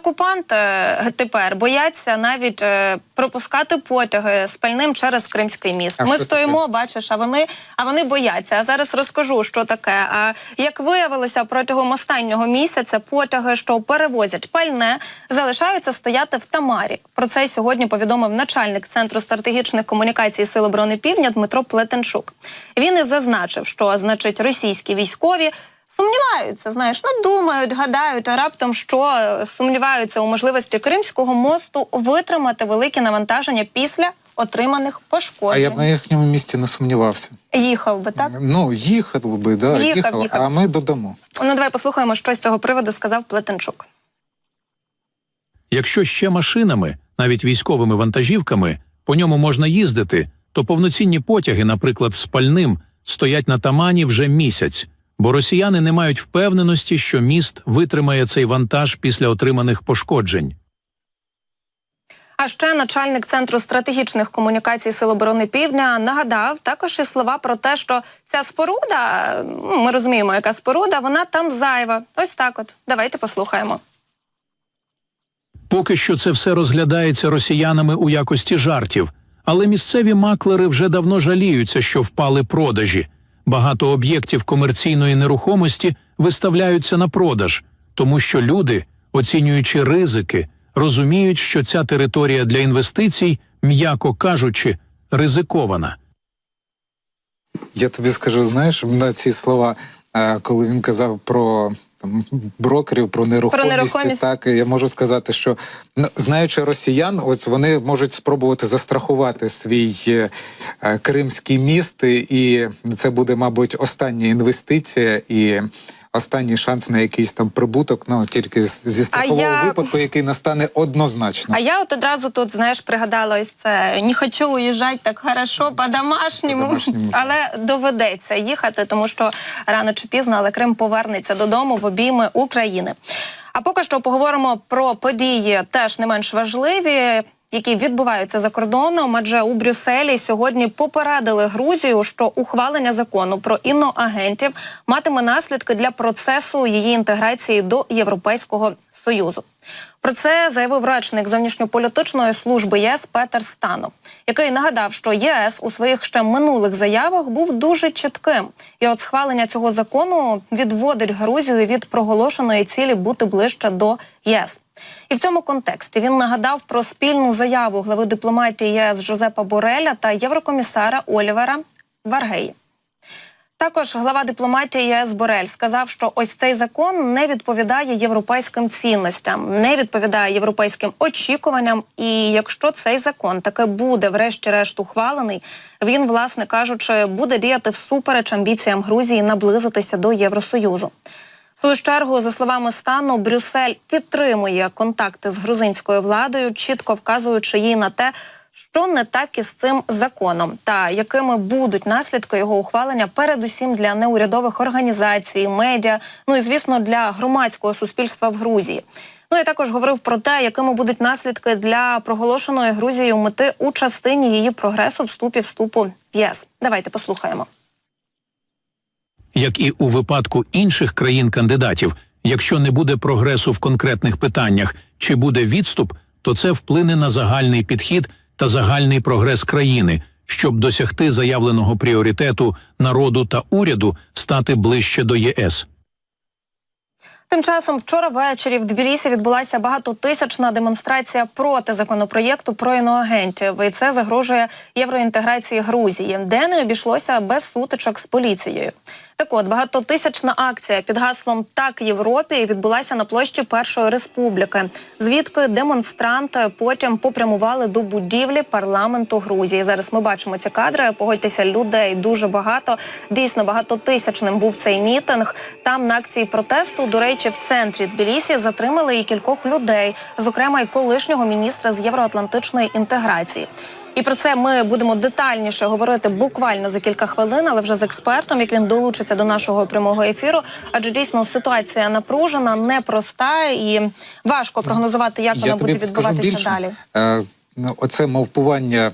окупанти тепер бояться навіть пропускати потяги з пальним через Кримський міст. Ми стоїмо, бачиш, а вони бояться. А зараз розкажу, що таке. А як виявилося, протягом останнього місяця потяги, що перевозять пальне, залишаються стояти в Тамарі. Про це сьогодні повідомив начальник Центру стратегічних комунікацій Сил оборони Півдня Дмитро Плетенчук. Він і зазначив, що, значить, російські військові сумніваються, знаєш, думають, гадають, а раптом що сумніваються у можливості Кримського мосту витримати великі навантаження після отриманих пошкоджень. А я б на їхньому місці не сумнівався. Їхав би, так? Ну, їхав би, да, їхав. А ми додамо. Ну, давай послухаємо, що з цього приводу сказав Плетенчук. Якщо ще машинами, навіть військовими вантажівками, по ньому можна їздити, то повноцінні потяги, наприклад, з пальним, стоять на Тамані вже місяць, бо росіяни не мають впевненості, що міст витримає цей вантаж після отриманих пошкоджень. А ще начальник Центру стратегічних комунікацій Сил оборони Півдня нагадав також і слова про те, що ця споруда, ми розуміємо, яка споруда, вона там зайва. Ось так от. Давайте послухаємо. Поки що це все розглядається росіянами у якості жартів, але місцеві маклери вже давно жаліються, що впали продажі. Багато об'єктів комерційної нерухомості виставляються на продаж, тому що люди, оцінюючи ризики, розуміють, що ця територія для інвестицій, м'яко кажучи, ризикована. Я тобі скажу, знаєш, на ці слова, коли він казав про брокерів, про нерухомість, так, я можу сказати, що, знаючи росіян, ось вони можуть спробувати застрахувати свій Кримський міст, і це буде, мабуть, остання інвестиція і останній шанс на якийсь там прибуток, тільки зі страхового випадку, який настане однозначно. А я от одразу тут, знаєш, пригадала ось це «не хочу уїжджати так хорошо, по-домашньому», але доведеться їхати, тому що рано чи пізно, але Крим повернеться додому в обійми України. А поки що поговоримо про події теж не менш важливі, які відбуваються за кордоном, адже у Брюсселі сьогодні попередили Грузію, що ухвалення закону про іноагентів матиме наслідки для процесу її інтеграції до Європейського Союзу. Про це заявив речник зовнішньополітичної служби ЄС Петер Станов, який нагадав, що ЄС у своїх ще минулих заявах був дуже чітким. І от схвалення цього закону відводить Грузію від проголошеної цілі бути ближче до ЄС. І в цьому контексті він нагадав про спільну заяву глави дипломатії ЄС Жозепа Бореля та єврокомісара Олівера Варгеї. Також глава дипломатії ЄС Борель сказав, що ось цей закон не відповідає європейським цінностям, не відповідає європейським очікуванням. І якщо цей закон таки буде врешті-решт ухвалений, він, власне кажучи, буде діяти всупереч амбіціям Грузії наблизитися до Євросоюзу. В свою чергу, за словами Стану, Брюссель підтримує контакти з грузинською владою, чітко вказуючи їй на те, що не так із цим законом та якими будуть наслідки його ухвалення передусім для неурядових організацій, медіа, і, звісно, для громадського суспільства в Грузії. І також говорив про те, якими будуть наслідки для проголошеної Грузією мети у частині її прогресу вступу в ЄС. Давайте послухаємо. Як і у випадку інших країн-кандидатів, якщо не буде прогресу в конкретних питаннях чи буде відступ, то це вплине на загальний підхід та загальний прогрес країни, щоб досягти заявленого пріоритету народу та уряду стати ближче до ЄС. Тим часом вчора ввечері в Тбілісі відбулася багатотисячна демонстрація проти законопроєкту про іноагентів. І це загрожує євроінтеграції Грузії, де не обійшлося без сутичок з поліцією. Так от, багатотисячна акція під гаслом «Так Європі» відбулася на площі Першої Республіки, звідки демонстранти потім попрямували до будівлі парламенту Грузії. Зараз ми бачимо ці кадри, погодьтеся, людей дуже багато, дійсно багатотисячним був цей мітинг. Там на акції протесту, до речі, в центрі Тбілісі затримали і кількох людей, зокрема і колишнього міністра з євроатлантичної інтеграції. І про це ми будемо детальніше говорити буквально за кілька хвилин, але вже з експертом, як він долучиться до нашого прямого ефіру. Адже дійсно ситуація напружена, непроста і важко прогнозувати, як вона буде відбуватися далі. оце мавпування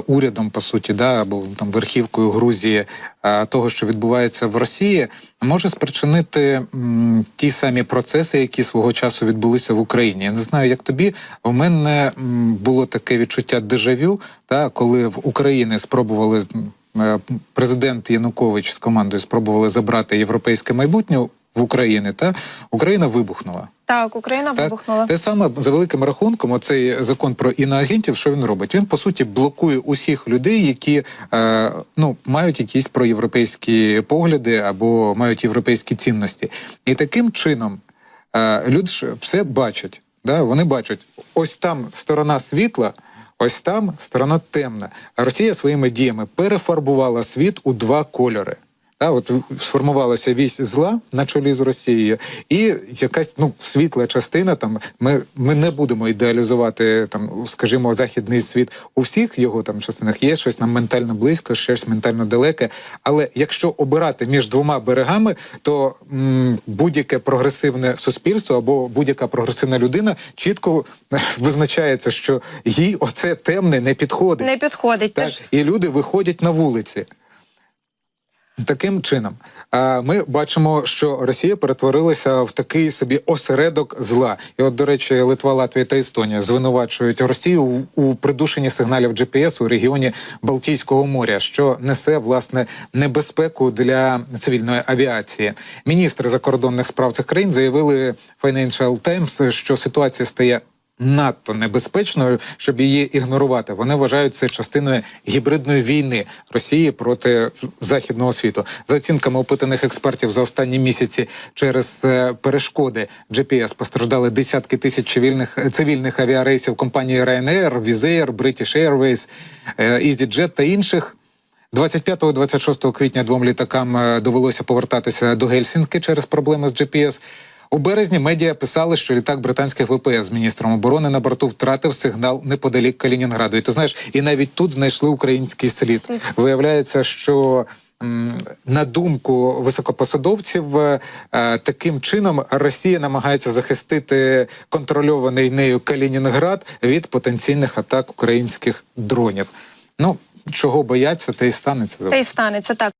урядом, по суті, да, або там верхівкою Грузії того, що відбувається в Росії, може спричинити ті самі процеси, які свого часу відбулися в Україні. Я не знаю, як тобі, у мене було таке відчуття дежавю, та, коли в Україні спробували, президент Янукович з командою спробували забрати європейське майбутнє в Україні, та Україна вибухнула. Так, Україна вибухнула. Те саме, за великим рахунком, оцей закон про іноагентів, що він робить? Він, по суті, блокує усіх людей, які мають якісь проєвропейські погляди або мають європейські цінності. І таким чином люди ж все бачать. Да? Вони бачать, ось там сторона світла, ось там сторона темна. А Росія своїми діями перефарбувала світ у два кольори. От сформувалася вісь зла на чолі з Росією, і якась світла частина. Там ми не будемо ідеалізувати, там, скажімо, західний світ у всіх його там частинах. Є щось нам ментально близько, щось ментально далеке. Але якщо обирати між двома берегами, то будь-яке прогресивне суспільство або будь-яка прогресивна людина чітко визначається, що їй оце темне не підходить. Не підходить. Так? І люди виходять на вулиці. Таким чином, ми бачимо, що Росія перетворилася в такий собі осередок зла. І от, до речі, Литва, Латвія та Естонія звинувачують Росію у придушенні сигналів GPS у регіоні Балтійського моря, що несе, власне, небезпеку для цивільної авіації. Міністри закордонних справ цих країн заявили Financial Times, що ситуація стає надто небезпечною, щоб її ігнорувати. Вони вважають це частиною гібридної війни Росії проти західного світу. За оцінками опитаних експертів, за останні місяці через перешкоди GPS постраждали десятки тисяч цивільних авіарейсів компанії Ryanair, Wizz Air, British Airways, EasyJet та інших. 25-26 квітня двом літакам довелося повертатися до Гельсінки через проблеми з GPS. У березні медіа писали, що літак британських ВПС з міністром оборони на борту втратив сигнал неподалік Калінінграду. І ти знаєш, і навіть тут знайшли український слід. Виявляється, що на думку високопосадовців, таким чином Росія намагається захистити контрольований нею Калінінград від потенційних атак українських дронів. Чого бояться, те й станеться. Те й станеться, так.